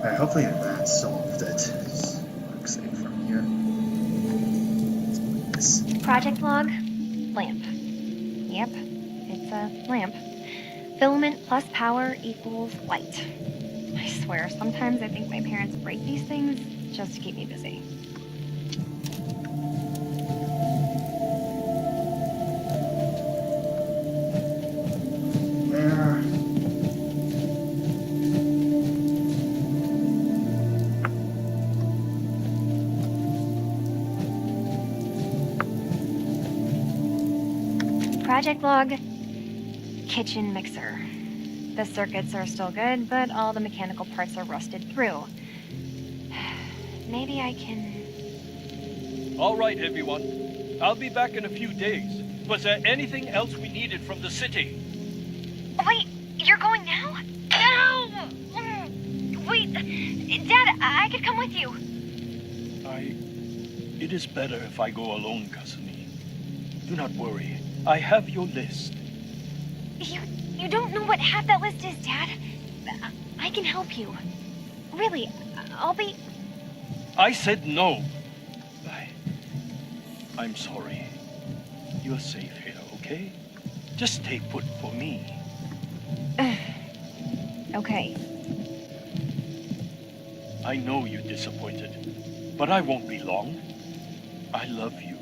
Alright, hopefully that solved it. Just quick save from here. Yes. Project log, lamp. Yep, it's a lamp. Filament plus power equals light. I swear, sometimes I think my parents break these things just to keep me busy. There. Project log, kitchen mixer. The circuits are still good, but all the mechanical parts are rusted through. Maybe I can... All right, everyone. I'll be back in a few days. Was there anything else we needed from the city? Wait, you're going now? No! Wait, Dad, I could come with you. It is better if I go alone, Kasumi. Do not worry. I have your list. You don't know what half that list is, Dad. I can help you. Really, I'll be... I said no. I'm sorry. You're safe here, okay? Just stay put for me. Okay. I know you're disappointed, but I won't be long. I love you.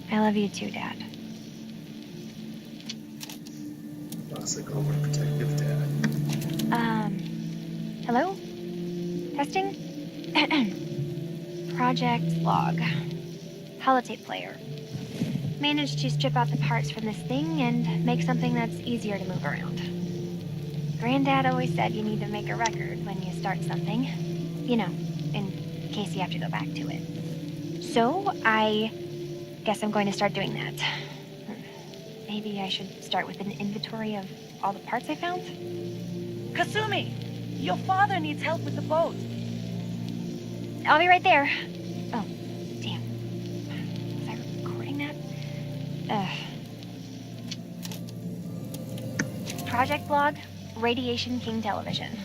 I love you too, Dad. Classic overprotective dad. Hello? Testing? Project log. Holotape player. Managed to strip out the parts from this thing and make something that's easier to move around. Granddad always said you need to make a record when you start something. You know, in case you have to go back to it. So, I guess I'm going to start doing that. Maybe I should start with an inventory of all the parts I found? Kasumi, your father needs help with the boat. I'll be right there. Oh, damn. Was I recording that? Project log, Radiation King Television.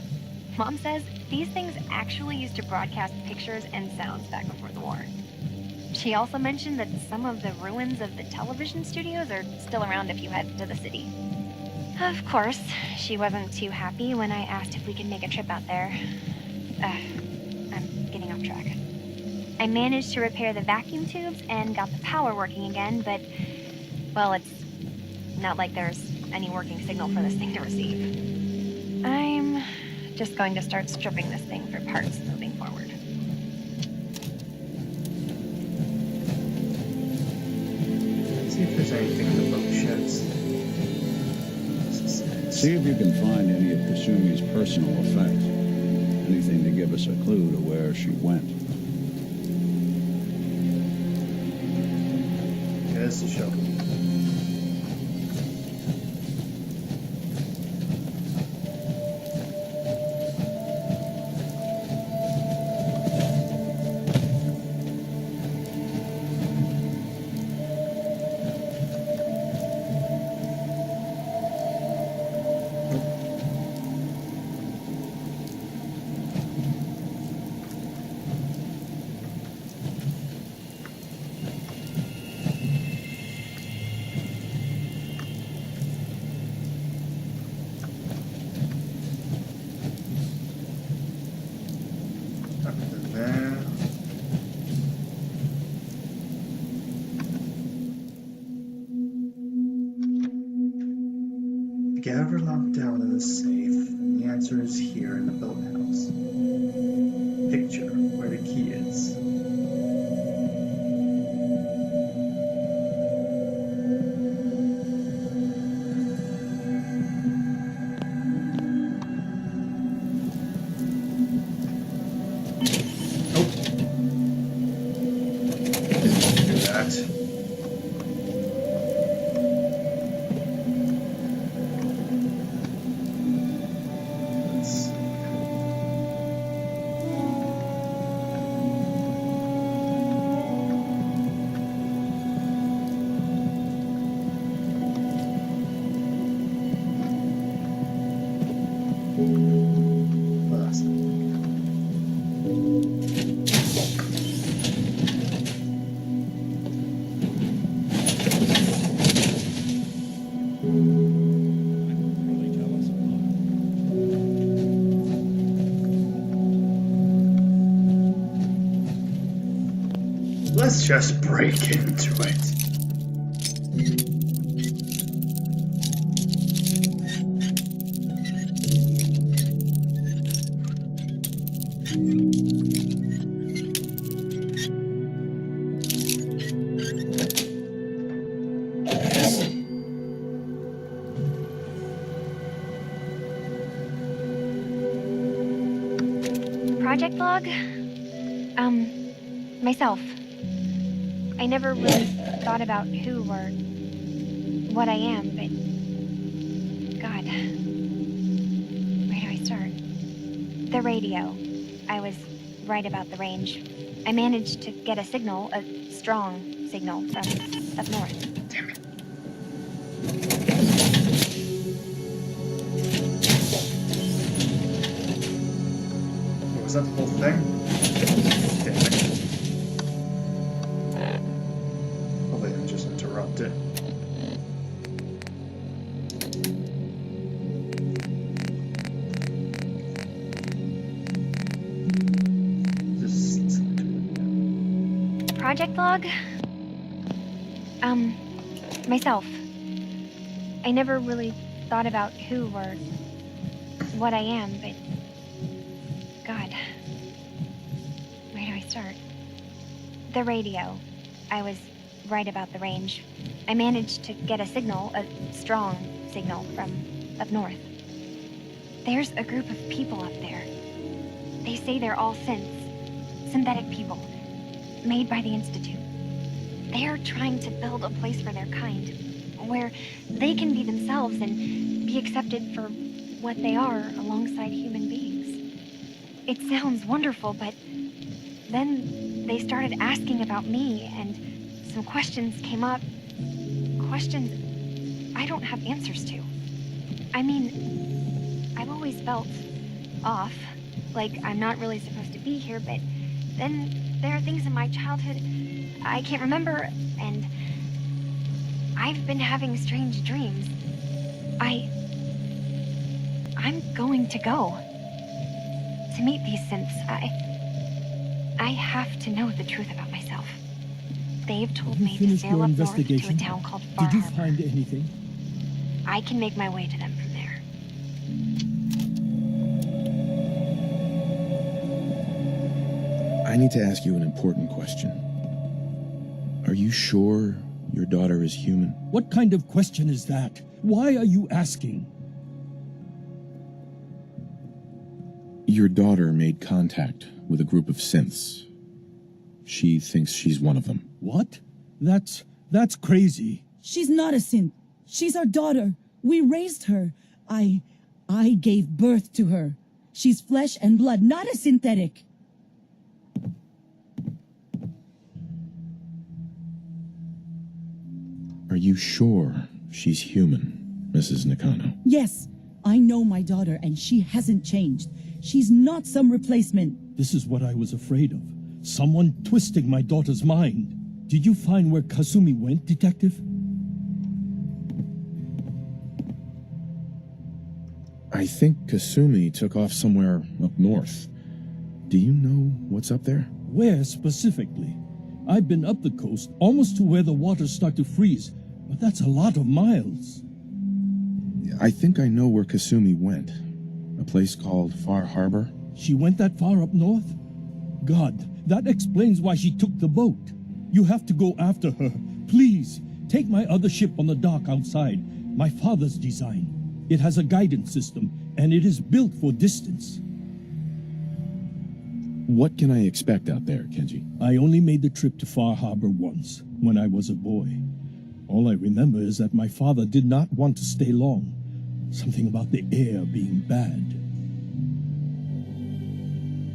Mom says these things actually used to broadcast pictures and sounds back before the war. She also mentioned that some of the ruins of the television studios are still around if you head to the city. Of course, she wasn't too happy when I asked if we could make a trip out there. I'm getting off track. I managed to repair the vacuum tubes and got the power working again, but, well, it's not like there's any working signal for this thing to receive. I'm just going to start stripping this thing for parts moving forward. See if there's anything in the boat sheds. See if you can find any of Kasumi's personal effects. Anything to give us a clue to where she went. Here's the shovel. Gaffer locked down in the safe, and the answer is here in the boathouse. Picture where the key is. Let's just break into it. Project log? Myself. I never really thought about who or what I am, but... God. Where do I start? The radio. I was right about the range. I managed to get a signal, a strong signal, from up north. Damn it. Was that the whole thing? Damn it. Hopefully I just interrupted. Project log? Myself. I never really thought about who or what I am, but... God. Where do I start? The radio. I was right about the range. I managed to get a signal, a strong signal, from up north. There's a group of people up there. They say they're all synths. Synthetic people. Made by the Institute. They're trying to build a place for their kind, where they can be themselves and be accepted for what they are alongside human beings. It sounds wonderful, but then they started asking about me, and some questions came up. Questions I don't have answers to. I mean, I've always felt off, like I'm not really supposed to be here, but then there are things in my childhood I can't remember, and I've been having strange dreams. I'm going to go to meet these synths. I have to know the truth about myself. They've told me to sail up north to a town called Far Did you Harbor. find anything? I can make my way to them from there. I need to ask you an important question. Are you sure your daughter is human? What kind of question is that? Why are you asking? Your daughter made contact with a group of synths. She thinks she's one of them. What? That's crazy. She's not a synth. She's our daughter. We raised her. I gave birth to her. She's flesh and blood, not a synthetic. Are you sure she's human, Mrs. Nakano? Yes, I know my daughter, and she hasn't changed. She's not some replacement. This is what I was afraid of. Someone twisting my daughter's mind. Did you find where Kasumi went, Detective? I think Kasumi took off somewhere up north. Do you know what's up there? Where specifically? I've been up the coast, almost to where the waters start to freeze, but that's a lot of miles. I think I know where Kasumi went. A place called Far Harbor. She went that far up north? God, that explains why she took the boat. You have to go after her. Please, take my other ship on the dock outside. My father's design. It has a guidance system, and it is built for distance. What can I expect out there, Kenji? I only made the trip to Far Harbor once, when I was a boy. All I remember is that my father did not want to stay long. Something about the air being bad.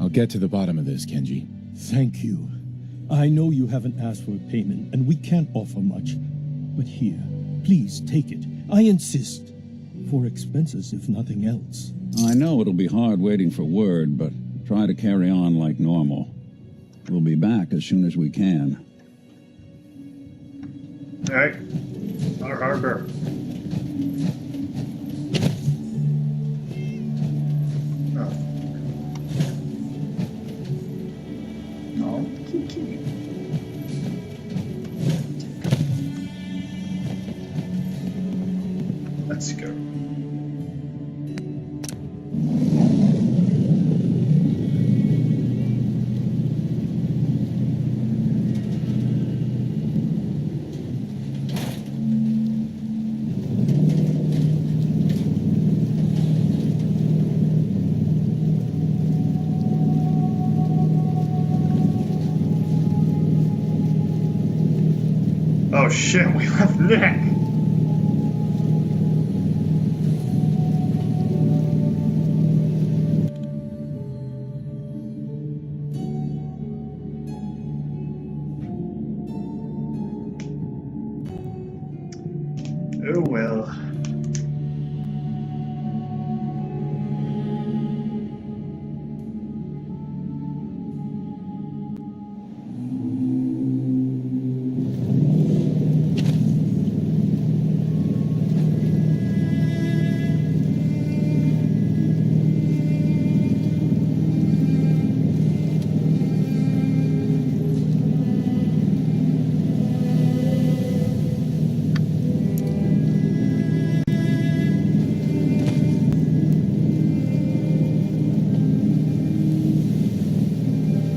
I'll get to the bottom of this, Kenji. Thank you. I know you haven't asked for a payment, and we can't offer much. But here, please take it. I insist. For expenses, if nothing else. I know it'll be hard waiting for word, but try to carry on like normal. We'll be back as soon as we can. Alright. Far Harbor. Oh. No. Oh shit, we left Nick. Oh well.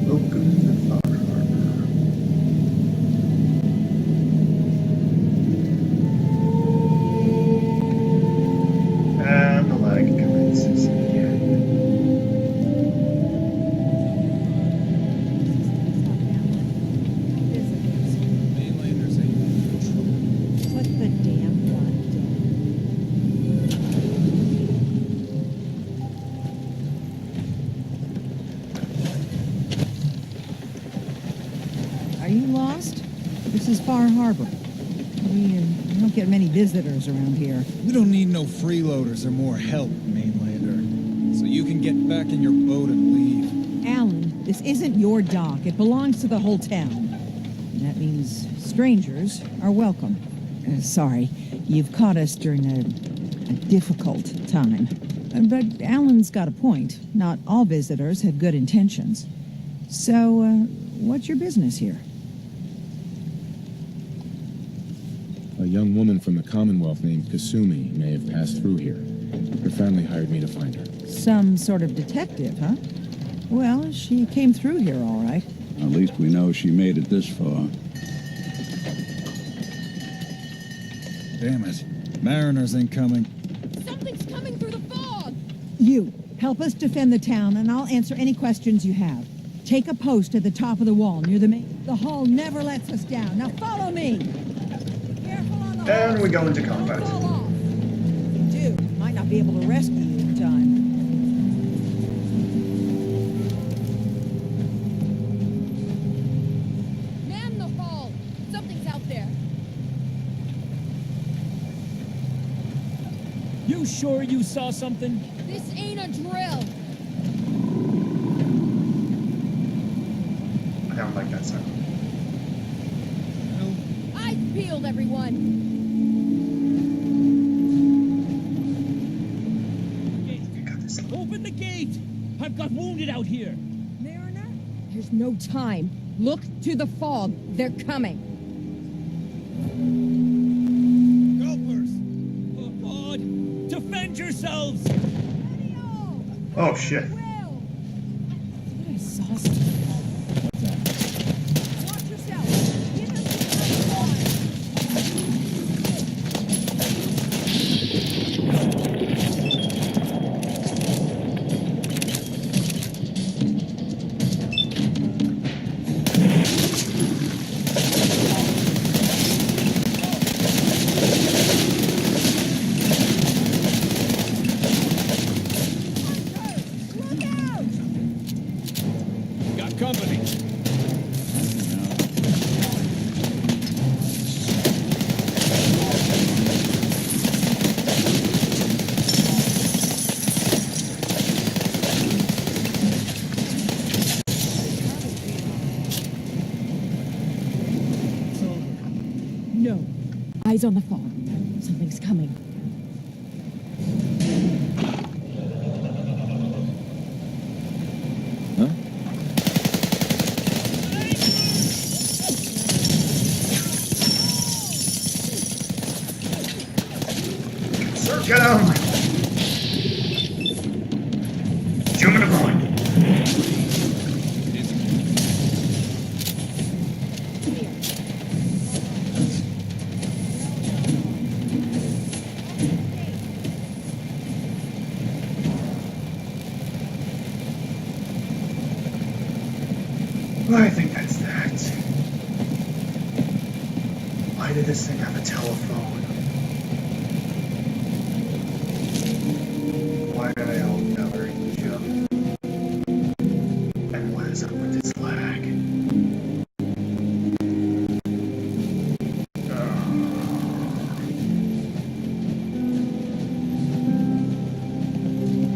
Welcome to Far Harbor. And the lag commences again. What the damn goddamn. Are you lost? This is Far Harbor. We don't get many visitors around here. We don't need no freeloaders or more help, Mainlander. So you can get back in your boat and leave. Alan, this isn't your dock. It belongs to the whole town. And that means strangers are welcome. Sorry, you've caught us during a difficult time. But Alan's got a point. Not all visitors have good intentions. So, what's your business here? A young woman from the Commonwealth named Kasumi may have passed through here. Her family hired me to find her. Some sort of detective, huh? Well, she came through here all right. At least we know she made it this far. Damn it. Mariners incoming. Something's coming through the fog! You, help us defend the town, and I'll answer any questions you have. Take a post at the top of the wall near the main. The hull never lets us down. Now follow me! Careful on the And hull. we go into combat. Don't fall off. If you do, might not be able to rescue you in time. Man the hull! Something's out there. You sure you saw something? This ain't a drill! I don't like that sound. Eyes peeled, everyone! You got this. Open the gate! I've got wounded out here. Mariner? There's no time. Look to the fog. They're coming. Gulpers! Oh, God! Defend yourselves! Oh shit. I saw something. Watch yourself. Give us Look out! Got company. No. Eyes on the fog. Something's coming. Huh? Sir, get him! Zoom in the point. I think that's that. I Why did this thing have a telephone? Why did I all never Egypt? And what is up with this lag?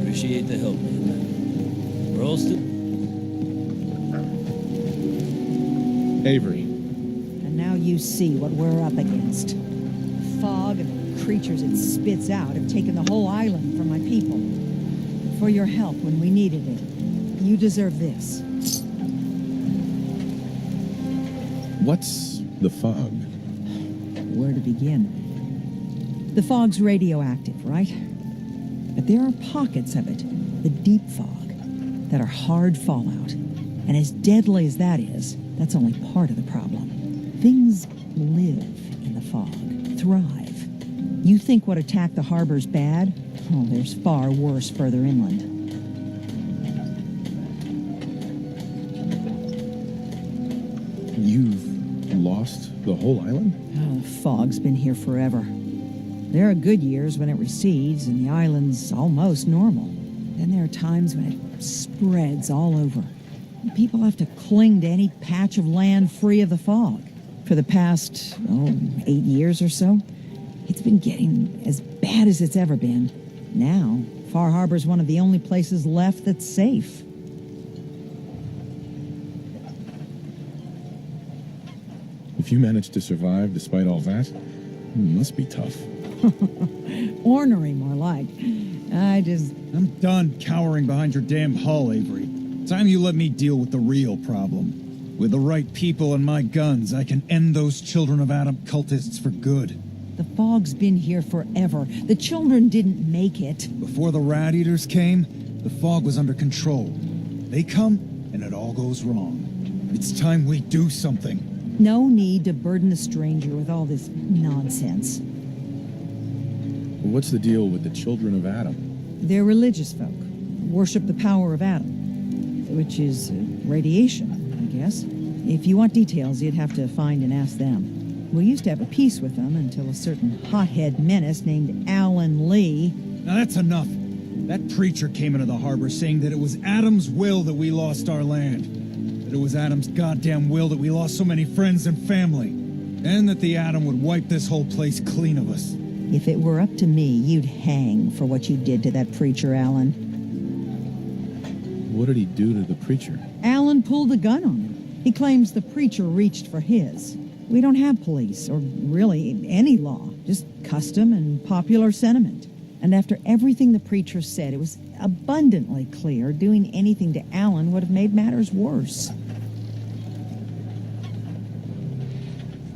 Appreciate the help, man. We're all still... Avery. And now you see what we're up against. Fog and the creatures it spits out have taken the whole island from my people. For your help when we needed it. You deserve this. What's the fog? Where to begin? The fog's radioactive, right? But there are pockets of it, the deep fog, that are hard fallout. And as deadly as that is, that's only part of the problem. Things live in the fog, thrive. You think what attacked the harbor's bad? Oh, there's far worse further inland. You've lost the whole island? Oh, the fog's been here forever. There are good years when it recedes and the island's almost normal. Then there are times when it spreads all over. People have to cling to any patch of land free of the fog. For the past, 8 years or so, it's been getting as bad as it's ever been. Now, Far Harbor's one of the only places left that's safe. If you managed to survive despite all that, it must be tough. Ornery, more like. I'm done cowering behind your damn hull, Avery. Time you let me deal with the real problem. With the right people and my guns, I can end those Children of Adam cultists for good. The fog's been here forever. The children didn't make it. Before the Rat Eaters came, the fog was under control. They come, and it all goes wrong. It's time we do something. No need to burden a stranger with all this nonsense. What's the deal with the Children of Adam? They're religious folk. Worship the power of Adam. Which is radiation, I guess. If you want details, you'd have to find and ask them. We used to have a peace with them until a certain hothead menace named Alan Lee... Now that's enough. That preacher came into the harbor saying that it was Adam's will that we lost our land. That it was Adam's goddamn will that we lost so many friends and family. And that the Adam would wipe this whole place clean of us. If it were up to me, you'd hang for what you did to that preacher, Alan. What did he do to the preacher? Alan pulled a gun on him. He claims the preacher reached for his. We don't have police, or really any law, just custom and popular sentiment. And after everything the preacher said, it was abundantly clear doing anything to Alan would have made matters worse.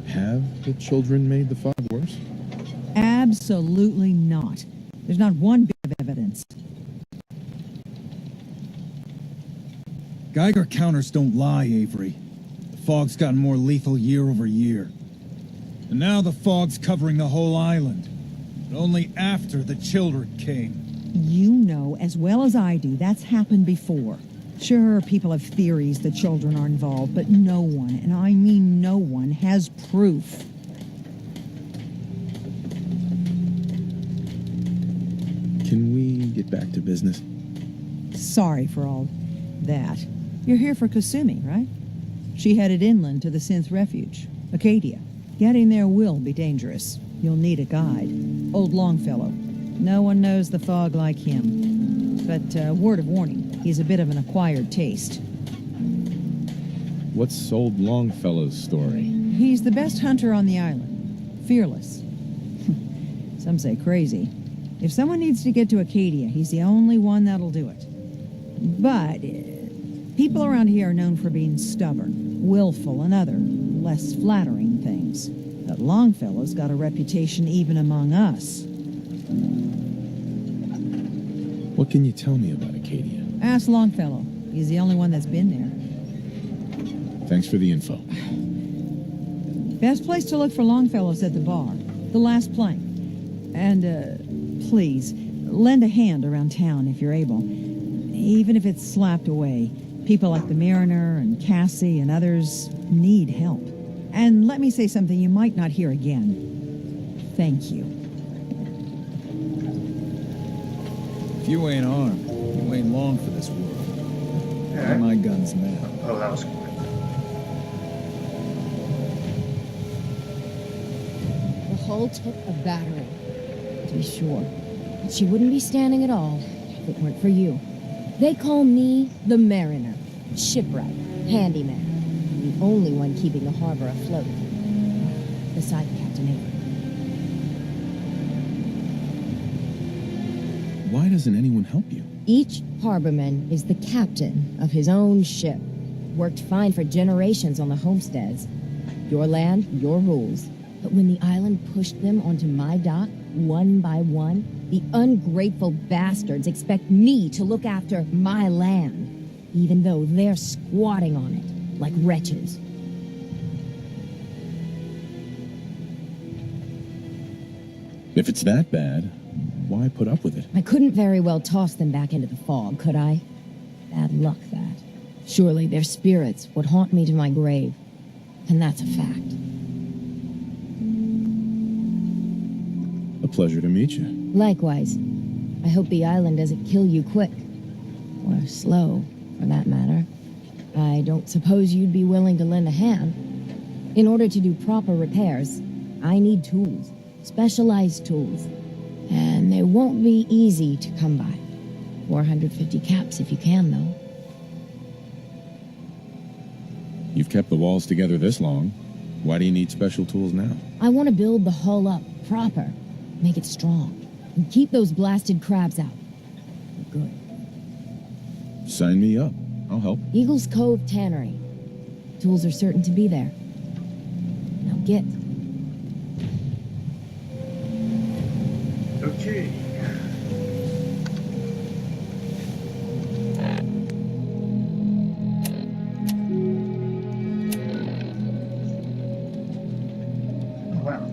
Have the children made the fog worse? Absolutely not. There's not one bit of evidence. Geiger counters don't lie, Avery. The fog's gotten more lethal year over year. And now the fog's covering the whole island. But only after the children came. You know as well as I do that's happened before. Sure, people have theories that children are involved, but no one, and I mean no one, has proof. Can we get back to business? Sorry for all that. You're here for Kasumi, right? She headed inland to the Synth Refuge, Acadia. Getting there will be dangerous. You'll need a guide. Old Longfellow. No one knows the fog like him. But word of warning, he's a bit of an acquired taste. What's old Longfellow's story? He's the best hunter on the island. Fearless. Some say crazy. If someone needs to get to Acadia, he's the only one that'll do it. But people around here are known for being stubborn, willful, and other less flattering things. But Longfellow's got a reputation even among us. What can you tell me about Acadia? Ask Longfellow. He's the only one that's been there. Thanks for the info. Best place to look for Longfellow's at the bar. The last plank. And, please, lend a hand around town if you're able. Even if it's slapped away. People like the Mariner and Cassie and others need help. And let me say something you might not hear again. Thank you. If you ain't armed, you ain't long for this world. Yeah. My gun's mad. Oh, that was quick. The hull took a battering, to be sure. But she wouldn't be standing at all if it weren't for you. They call me the Mariner, shipwright, handyman, the only one keeping the harbor afloat, beside Captain Avery. Why doesn't anyone help you? Each harborman is the captain of his own ship. Worked fine for generations on the homesteads. Your land, your rules. But when the island pushed them onto my dock, one by one, the ungrateful bastards expect me to look after my land, even though they're squatting on it like wretches. If it's that bad, why put up with it? I couldn't very well toss them back into the fog, could I? Bad luck, that. Surely their spirits would haunt me to my grave. And that's a fact. A pleasure to meet you. Likewise. I hope the island doesn't kill you quick. Or slow, for that matter. I don't suppose you'd be willing to lend a hand. In order to do proper repairs, I need tools. Specialized tools. And they won't be easy to come by. 450 caps if you can, though. You've kept the walls together this long. Why do you need special tools now? I want to build the hull up proper. Make it strong. And keep those blasted crabs out. Good. Sign me up. I'll help. Eagles Cove Tannery. Tools are certain to be there. Now get. Okay. Wow.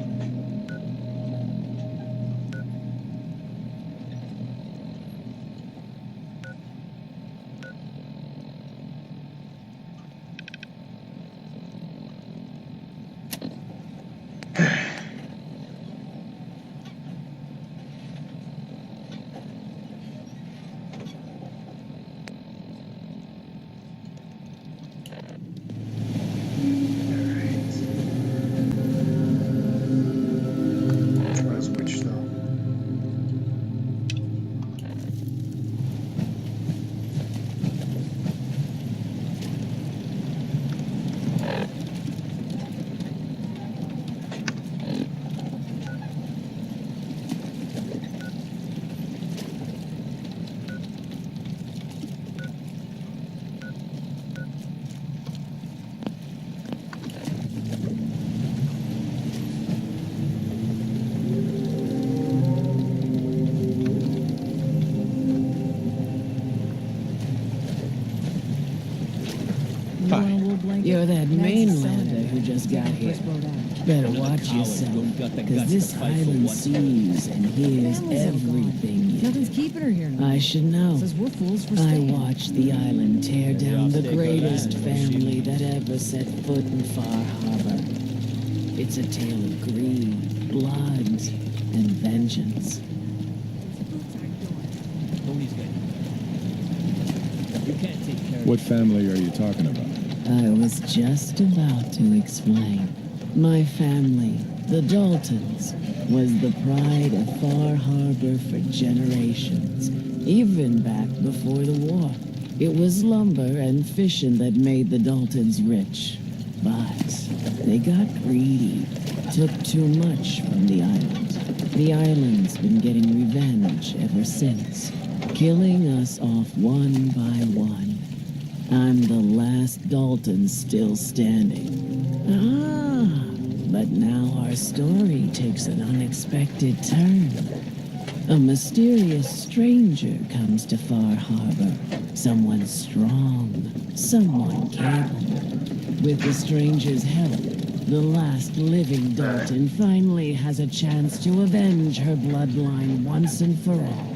You're that mainlander who just got here. Better watch yourself, because this island sees and hears everything. Nothing's keeping her here now. I should know. Says we're fools for I staying. watched the island tear down the greatest family that ever set foot in Far Harbor. It's a tale of greed, blood, and vengeance. You can't take care of What family are you talking about? I was just about to explain. My family, the Daltons, was the pride of Far Harbor for generations, even back before the war. It was lumber and fishing that made the Daltons rich. But they got greedy, took too much from the island. The island's been getting revenge ever since, killing us off one by one. I'm the last Dalton still standing. But now our story takes an unexpected turn. A mysterious stranger comes to Far Harbor. Someone strong, someone capable. With the stranger's help, the last living Dalton finally has a chance to avenge her bloodline once and for all.